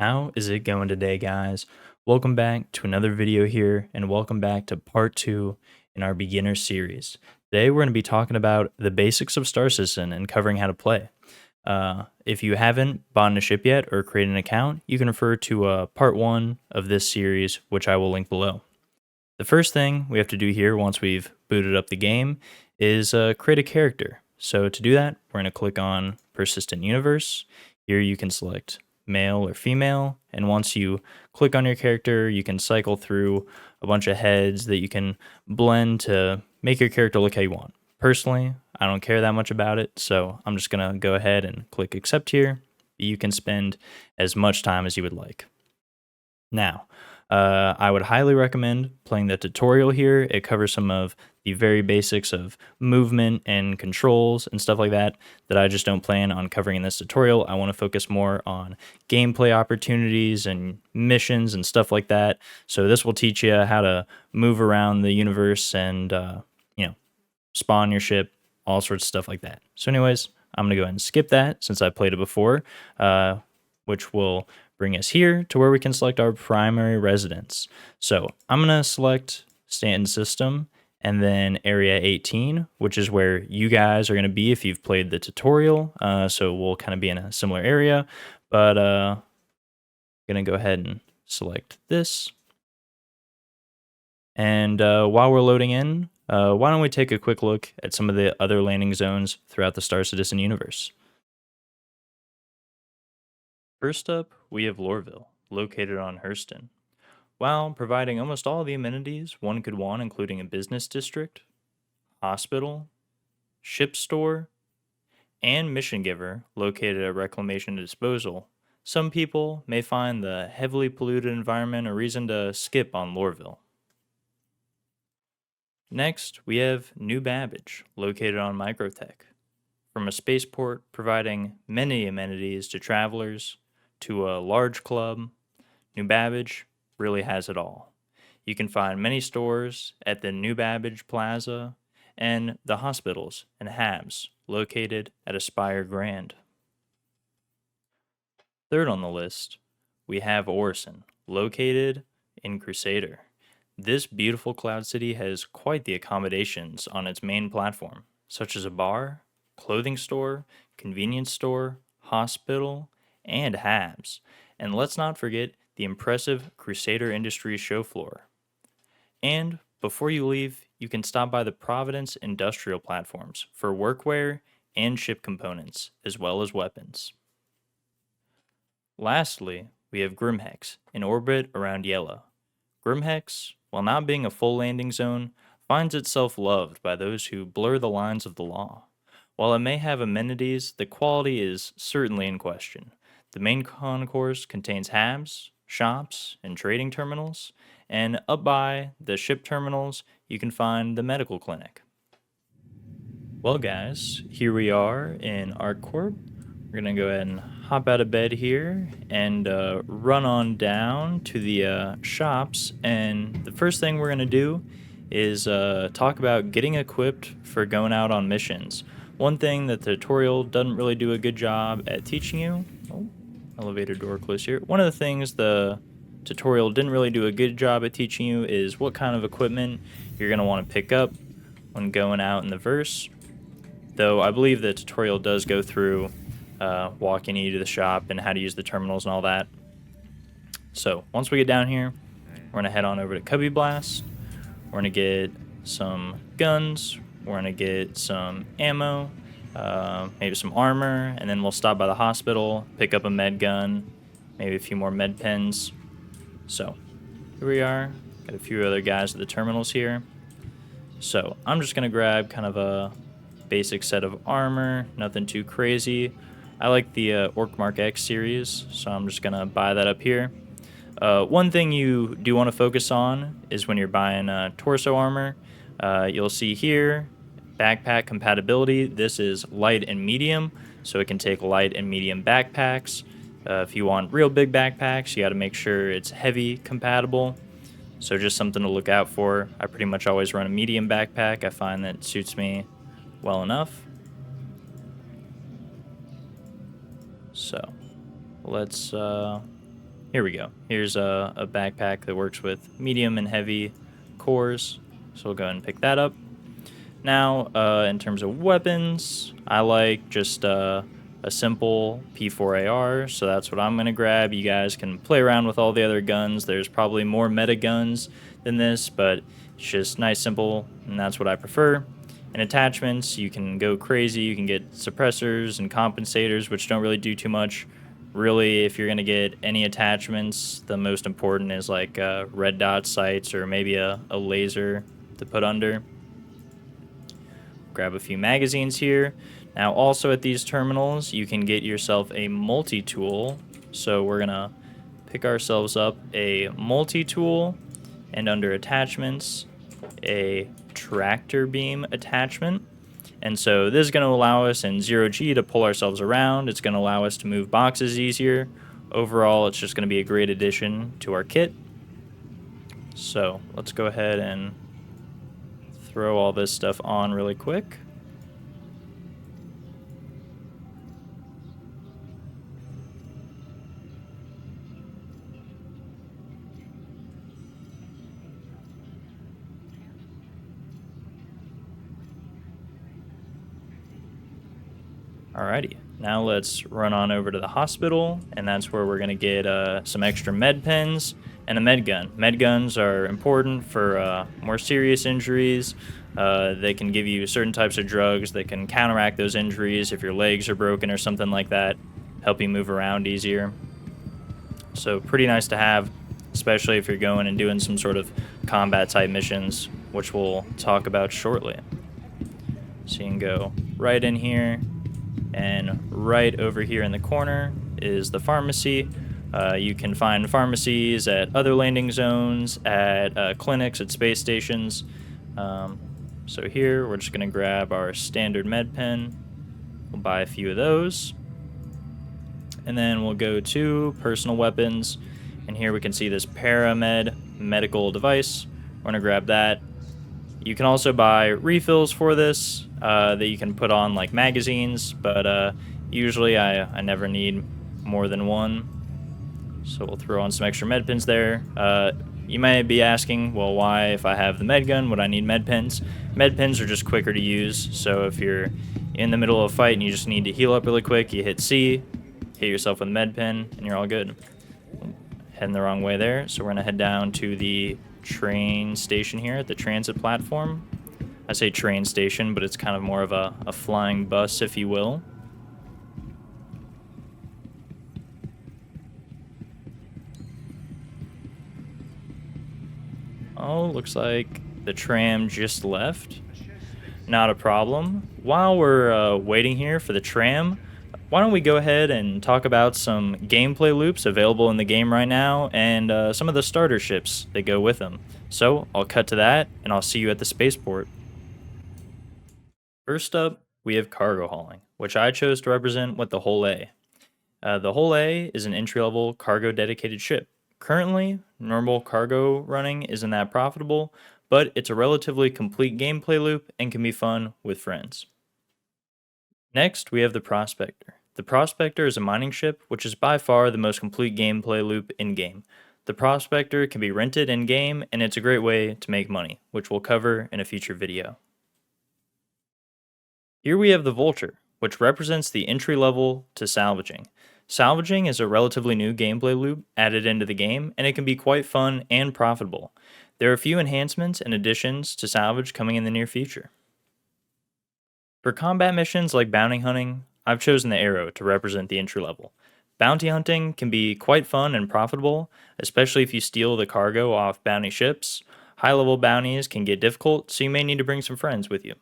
How is it going today, guys? Welcome back to another video here, and welcome back to part two in our beginner series. Today, we're going to be talking about the basics of Star Citizen and covering how to play. If you haven't bought a ship yet or created an account, you can refer to part one of this series, which I will link below. The first thing we have to do here once we've booted up the game is create a character. So to do that, we're going to click on Persistent Universe. Here you can select male or female, and once you click on your character, you can cycle through a bunch of heads that you can blend to make your character look how you want. Personally, I don't care that much about it, so I'm just going to go ahead and click accept here. You can spend as much time as you would like. Now, I would highly recommend playing the tutorial here. It covers some of the very basics of movement and controls and stuff like that I just don't plan on covering in this tutorial. I want to focus more on gameplay opportunities and missions and stuff like that. So this will teach you how to move around the universe and, spawn your ship, all sorts of stuff like that. So anyways, I'm going to go ahead and skip that since I played it before, which will bring us here to where we can select our primary residence. So I'm going to select Stanton System and then Area 18, which is where you guys are going to be if you've played the tutorial. So we'll kind of be in a similar area, but I'm going to go ahead and select this. And while we're loading in, why don't we take a quick look at some of the other landing zones throughout the Star Citizen universe. First up, we have Lorville, located on Hurston. While providing almost all the amenities one could want, including a business district, hospital, ship store, and mission giver located at Reclamation and Disposal, some people may find the heavily polluted environment a reason to skip on Lorville. Next, we have New Babbage, located on Microtech. From a spaceport providing many amenities to travelers to a large club, New Babbage really has it all. You can find many stores at the New Babbage Plaza and the hospitals and HABs located at Aspire Grand. Third on the list, we have Orison, located in Crusader. This beautiful cloud city has quite the accommodations on its main platform, such as a bar, clothing store, convenience store, hospital, and HABs. And let's not forget the impressive Crusader Industries show floor. And before you leave, you can stop by the Providence industrial platforms for workwear and ship components, as well as weapons. Lastly, we have Grimhex, in orbit around Yellow. Grimhex, while not being a full landing zone, finds itself loved by those who blur the lines of the law. While it may have amenities, the quality is certainly in question. The main concourse contains HABs, shops, and trading terminals, and up by the ship terminals, you can find the medical clinic. Well, guys, here we are in ArcCorp. We're going to go ahead and hop out of bed here and run on down to the shops. And the first thing we're going to do is talk about getting equipped for going out on missions. One thing that the tutorial doesn't really do a good job at teaching you. Oh, elevator door closed here. One of the things the tutorial didn't really do a good job at teaching you is what kind of equipment you're going to want to pick up when going out in the verse. Though I believe the tutorial does go through walking you to the shop and how to use the terminals and all that. So once we get down here, we're going to head on over to Cubby Blast. We're going to get some guns. We're going to get some ammo, maybe some armor, and then we'll stop by the hospital, pick up a med gun, maybe a few more med pens. So here we are. Got a few other guys at the terminals here. So I'm just going to grab kind of a basic set of armor, nothing too crazy. I like the Orc X series, so I'm just going to buy that up here. One thing you do want to focus on is when you're buying torso armor, you'll see here, backpack compatibility. This is light and medium, so it can take light and medium backpacks. If you want real big backpacks, you got to make sure it's heavy compatible. So just something to look out for. I pretty much always run a medium backpack. I find that suits me well enough. So let's Here we go. Here's a backpack that works with medium and heavy cores. So we'll go ahead and pick that up. Now, in terms of weapons, I like just a simple P4AR, so that's what I'm going to grab. You guys can play around with all the other guns. There's probably more meta guns than this, but it's just nice, simple, and that's what I prefer. And attachments, you can go crazy. You can get suppressors and compensators, which don't really do too much. Really, if you're going to get any attachments, the most important is like red dot sights or maybe a laser to put under. Grab a few magazines here. Now also at these terminals, you can get yourself a multi-tool. So we're gonna pick ourselves up a multi-tool, and under attachments, a tractor beam attachment. And so this is going to allow us in 0G to pull ourselves around. It's going to allow us to move boxes easier. Overall, it's just going to be a great addition to our kit. So let's go ahead and throw all this stuff on really quick. Alrighty, now let's run on over to the hospital, and that's where we're going to get some extra med pens and a med gun. Med guns are important for more serious injuries. They can give you certain types of drugs that can counteract those injuries if your legs are broken or something like that, help you move around easier. So pretty nice to have, especially if you're going and doing some sort of combat type missions, which we'll talk about shortly. So you can go right in here. And right over here in the corner is the pharmacy. You can find pharmacies at other landing zones, at clinics, at space stations. So here, we're just going to grab our standard med pen. We'll buy a few of those. And then we'll go to personal weapons. And here we can see this Paramed medical device. We're going to grab that. You can also buy refills for this that you can put on like magazines, but usually I never need more than one. So we'll throw on some extra med pens there. You may be asking, well, why, if I have the med gun, would I need med pens? Med pens are just quicker to use, so if you're in the middle of a fight and you just need to heal up really quick, you hit C, hit yourself with a med pen, and you're all good. Heading the wrong way there, so we're going to head down to the train station here at the transit platform. I say train station, but it's kind of more of a flying bus, if you will. Oh, looks like the tram just left. Not a problem. While we're waiting here for the tram, why don't we go ahead and talk about some gameplay loops available in the game right now and some of the starter ships that go with them. So I'll cut to that, and I'll see you at the spaceport. First up, we have cargo hauling, which I chose to represent with the Hull A. The Hull A is an entry-level cargo dedicated ship. Currently, normal cargo running isn't that profitable, but it's a relatively complete gameplay loop and can be fun with friends. Next, we have the Prospector. The Prospector is a mining ship, which is by far the most complete gameplay loop in-game. The Prospector can be rented in-game, and it's a great way to make money, which we'll cover in a future video. Here we have the Vulture, which represents the entry level to salvaging. Salvaging is a relatively new gameplay loop added into the game, and it can be quite fun and profitable. There are a few enhancements and additions to salvage coming in the near future. For combat missions like bounty hunting, I've chosen the Arrow to represent the entry level. Bounty hunting can be quite fun and profitable, especially if you steal the cargo off bounty ships. High-level bounties can get difficult, so you may need to bring some friends with you.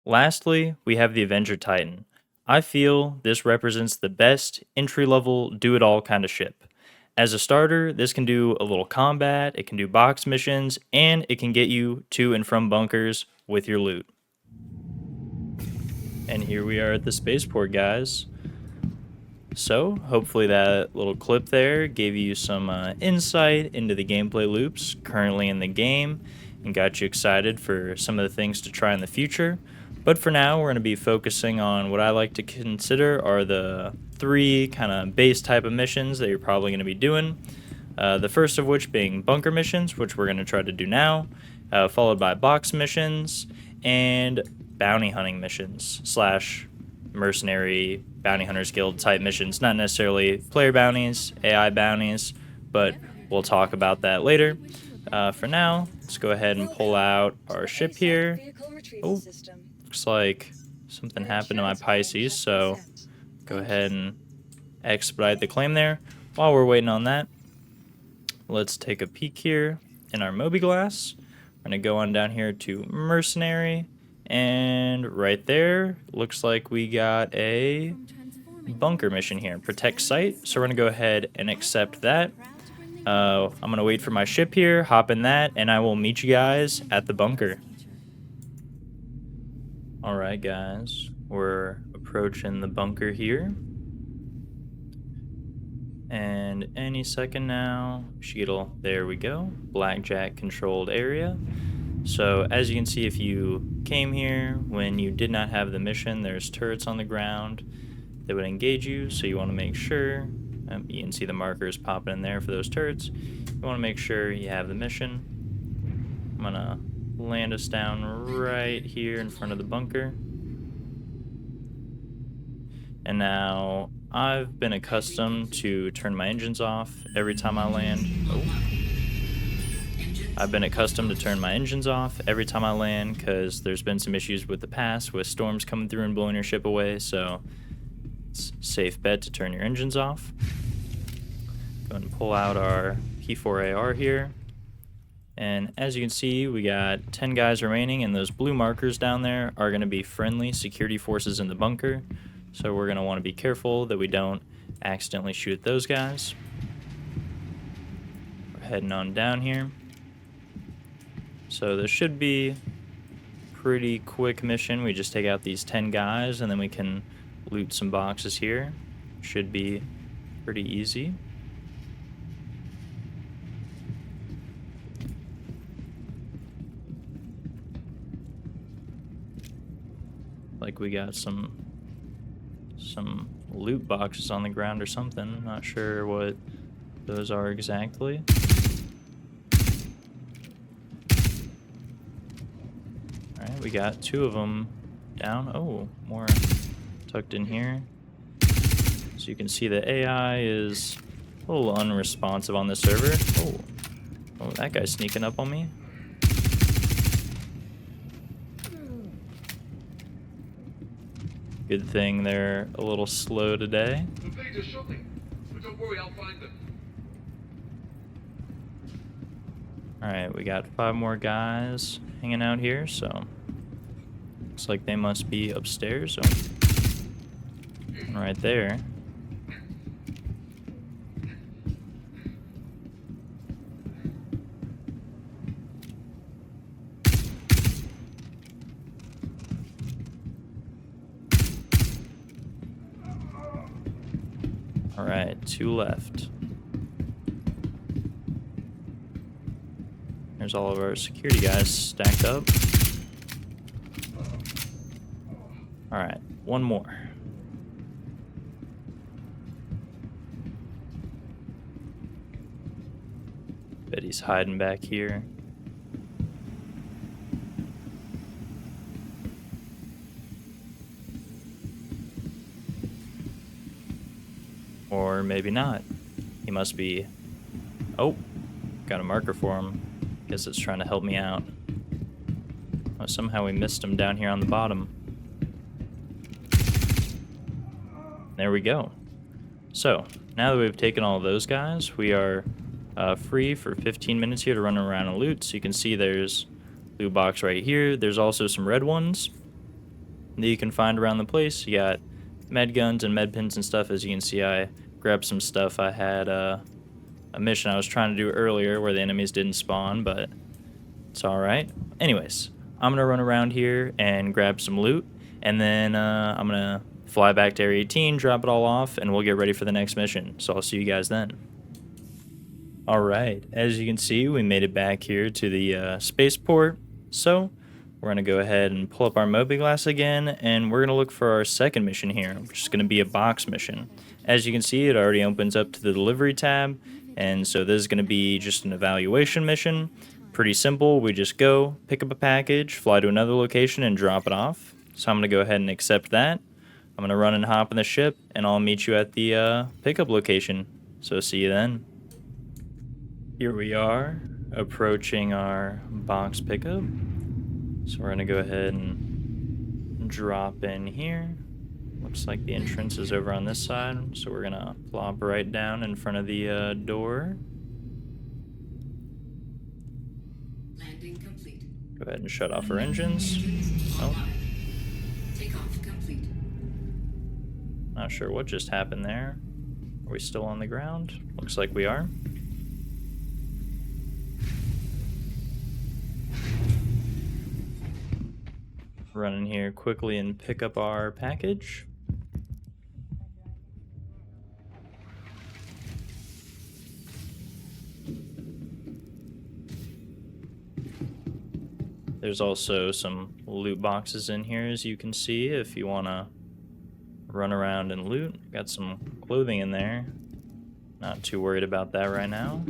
Lastly, we have the Avenger Titan. I feel this represents the best entry-level do-it-all kind of ship. As a starter, this can do a little combat, it can do box missions, and it can get you to and from bunkers with your loot. And here we are at the spaceport, guys. So, hopefully that little clip there gave you some insight into the gameplay loops currently in the game and got you excited for some of the things to try in the future. But for now, we're going to be focusing on what I like to consider are the 3 kind of base type of missions that you're probably going to be doing. The first of which being bunker missions, which we're going to try to do now, followed by box missions and bounty hunting missions slash mercenary bounty hunters guild type missions. Not necessarily player bounties, AI bounties, but we'll talk about that later. For now, let's go ahead and pull out our ship here. Oh, looks like something happened to my Pisces, so go ahead and expedite the claim there. While we're waiting on that, let's take a peek here in our Mobi-Glass. We're going to go on down here to Mercenary, and right there, looks like we got a bunker mission here, Protect Site, so we're going to go ahead and accept that. I'm going to wait for my ship here, hop in that, and I will meet you guys at the bunker. Alright guys, we're approaching the bunker here. And any second now, there we go, blackjack controlled area. So as you can see, if you came here when you did not have the mission, there's turrets on the ground that would engage you, so you want to make sure, you can see the markers popping in there for those turrets. You want to make sure you have the mission. I'm going to land us down right here in front of the bunker. And now I've been accustomed to turn my engines off every time I land. I've been accustomed to turn my engines off every time I land because there's been some issues with the past with storms coming through and blowing your ship away, so it's a safe bet to turn your engines off. Go ahead and pull out our P4AR here. And as you can see, we got 10 guys remaining, and those blue markers down there are going to be friendly security forces in the bunker. So we're going to want to be careful that we don't accidentally shoot those guys. We're heading on down here. So this should be a pretty quick mission. We just take out these 10 guys, and then we can loot some boxes here. Should be pretty easy. Like we got some loot boxes on the ground or something. Not sure what those are exactly. Alright, we got 2 of them down. Oh, more tucked in here. So you can see the AI is a little unresponsive on the server. Oh, that guy's sneaking up on me. Good thing they're a little slow today. The fleet is shooting, but don't worry, I'll find them. Alright, we got 5 more guys hanging out here, so looks like they must be upstairs. Right there. Alright, 2 left. There's all of our security guys stacked up. Alright, 1 more. Bet he's hiding back here. Or maybe not. He must be... Oh, got a marker for him. Guess it's trying to help me out. Oh, somehow we missed him down here on the bottom. There we go. So, now that we've taken all of those guys, we are free for 15 minutes here to run around and loot. So you can see there's a loot box right here. There's also some red ones that you can find around the place. You got med guns and med pins and stuff. As you can see, I grabbed some stuff. I had a mission I was trying to do earlier where the enemies didn't spawn, but it's alright. Anyways, I'm going to run around here and grab some loot, and then I'm going to fly back to Area 18, drop it all off, and we'll get ready for the next mission. So I'll see you guys then. Alright, as you can see, we made it back here to the spaceport. So We're going to go ahead and pull up our mobiGlas again, and we're going to look for our second mission here, which is going to be a box mission. As you can see, it already opens up to the delivery tab, and so this is going to be just an evaluation mission. Pretty simple. We just go, pick up a package, fly to another location, and drop it off. So I'm going to go ahead and accept that. I'm going to run and hop in the ship, and I'll meet you at the pickup location. So see you then. Here we are, approaching our box pickup. So we're going to go ahead and drop in here. Looks like the entrance is over on this side, so we're going to plop right down in front of the door. Landing complete. Go ahead and shut off our engines. Oh, Takeoff complete. not sure what just happened there. Are we still on the ground? Looks like we are. Run in here quickly and pick up our package. There's also some loot boxes in here, as you can see, if you want to run around and loot. Got some clothing in there. Not too worried about that right now.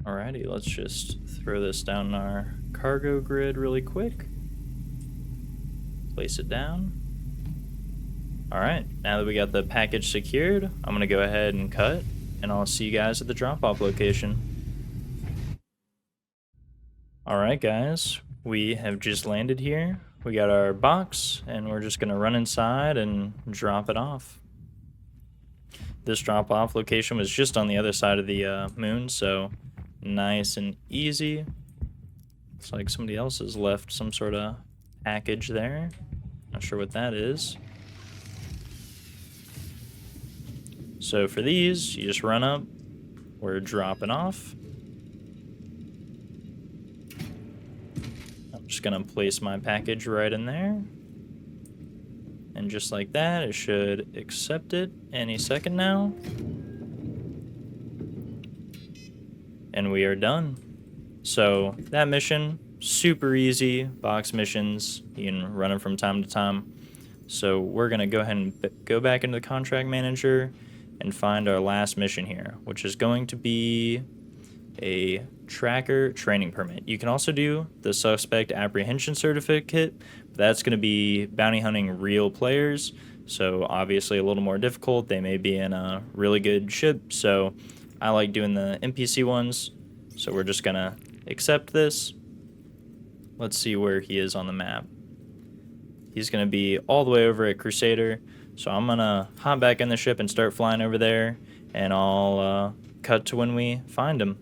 Alrighty, let's just throw this down our cargo grid really quick. Place it down. Alright, now that we got the package secured, I'm going to go ahead and cut, and I'll see you guys at the drop-off location. Alright guys, we have just landed here. We got our box, and we're just going to run inside and drop it off. This drop-off location was just on the other side of the moon, so nice and easy. Looks like somebody else has left some sort of package there. Not sure what that is. So for these, you just run up. We're dropping off. I'm just gonna place my package right in there. And just like that, it should accept it any second now. And we are done. So that mission, super easy. Box missions, you can run them from time to time. So we're gonna go ahead and go back into the contract manager and find our last mission here, which is going to be a tracker training permit. You can also do the suspect apprehension certificate, but that's gonna be bounty hunting real players. So obviously a little more difficult. They may be in a really good ship, so I like doing the NPC ones, so we're just gonna accept this. Let's see where he is on the map. He's gonna be all the way over at Crusader, so I'm gonna hop back in the ship and start flying over there, and I'll cut to when we find him.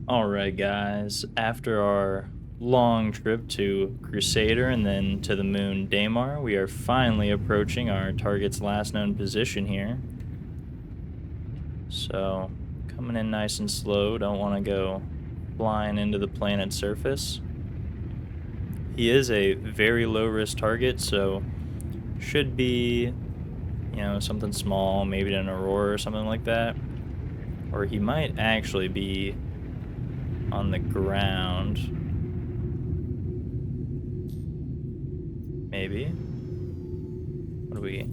Alright guys, after our long trip to Crusader and then to the moon Daymar, we are finally approaching our target's last known position here. So, coming in nice and slow, don't want to go flying into the planet's surface. He is a very low risk target, so should be, something small, maybe an Aurora or something like that. Or he might actually be on the ground. Maybe. What do we...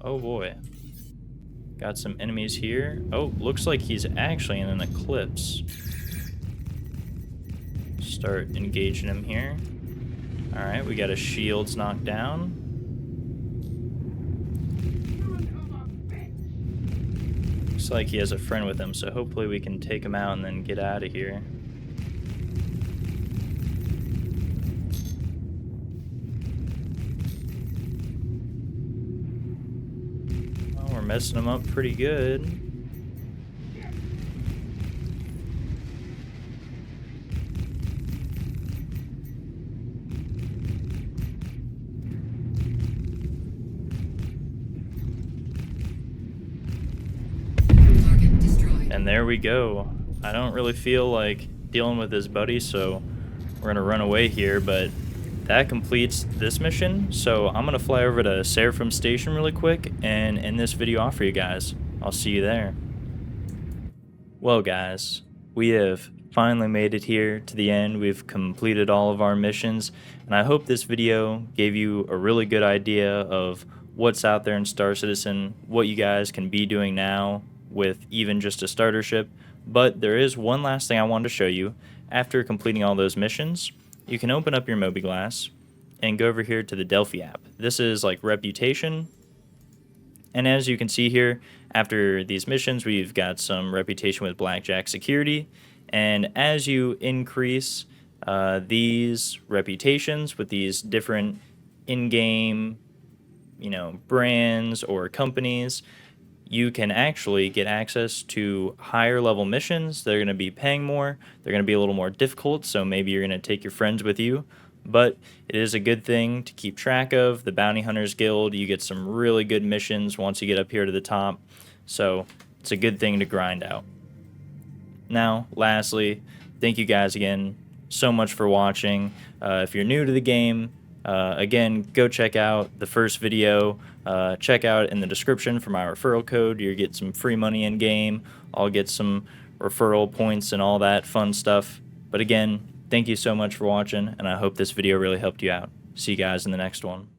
Oh boy. Got some enemies here. Oh, looks like he's actually in an eclipse. Start engaging him here. Alright, we got his shields knocked down. Looks like he has a friend with him, so hopefully we can take him out and then get out of here. Well, we're messing him up pretty good. there we go. I don't really feel like dealing with his buddy, so we're gonna run away here, but that completes this mission. So I'm gonna fly over to Seraphim Station really quick and end this video off for you guys. I'll see you there. Well, guys, we have finally made it here to the end. We've completed all of our missions, and I hope this video gave you a really good idea of what's out there in Star Citizen, what you guys can be doing now with even just a starter ship. But there is one last thing I wanted to show you. After completing all those missions, you can open up your MobiGlass and go over here to the Delphi app. This is like reputation. And as you can see here, after these missions, we've got some reputation with Blackjack Security. And as you increase these reputations with these different in-game, brands or companies, you can actually get access to higher level missions. They're going to be paying more. They're going to be a little more difficult, so maybe you're going to take your friends with you. But it is a good thing to keep track of. The Bounty Hunters Guild, you get some really good missions once you get up here to the top. So it's a good thing to grind out. Now, lastly, thank you guys again so much for watching. If you're new to the game, again, go check out the first video. Check out in the description for my referral code. You get some free money in game. I'll get some referral points and all that fun stuff. But again, thank you so much for watching, and I hope this video really helped you out. See you guys in the next one.